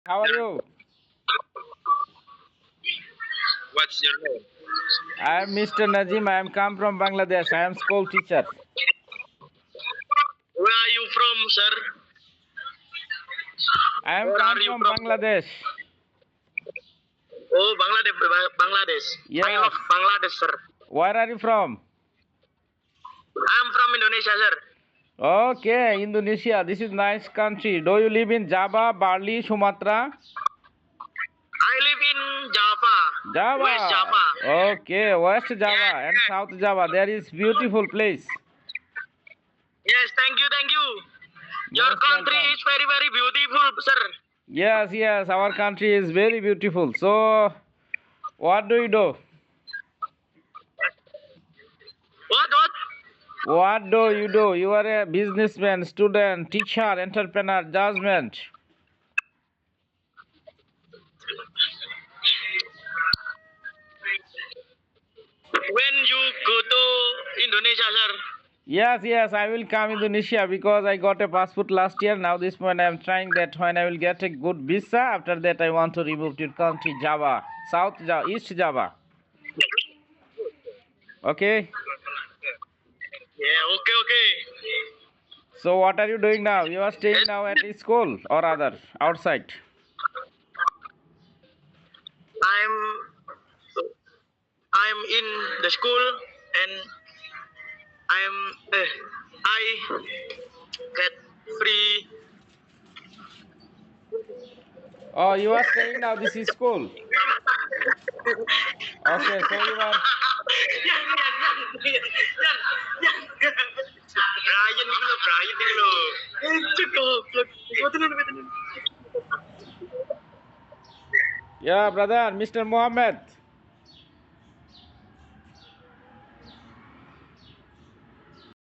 How are you? What's your name? I am Mr. Najim. I am come from Bangladesh. I am school teacher. Where are you from, sir? I am Where come are you from from, sir? Bangladesh. Oh, Bangladesh. Bangladesh. I Yes. of Bangladesh, sir. Where are you from? I am from Indonesia, sir. Okay, Indonesia. This is nice country. Do you live in Java, Bali, Sumatra? I live in Java, West Java. Java. Okay, West Java Yes, and yes. South Java. There is beautiful place. Yes, thank you, thank you. Your Most country welcome. is very, very beautiful, sir. Yes, yes. Our country is very beautiful. So, what do you do? What? What do you do? You are a businessman, student, teacher, entrepreneur, judgment. When you go to Indonesia, sir? Yes, yes, I will come Indonesia because I got a passport last year. Now this point I am trying that when I will get a good visa. After that I want to remove to country Java, South Java, East Java. Okay. Yeah, okay. So what are you doing now? You are staying now at school or other outside? I'm I'm in the school and I get free. Oh, you are staying now. This is school. Okay, so you are. Brian ini loh. Cukup. Yeah, brother, Mr. Mohammed.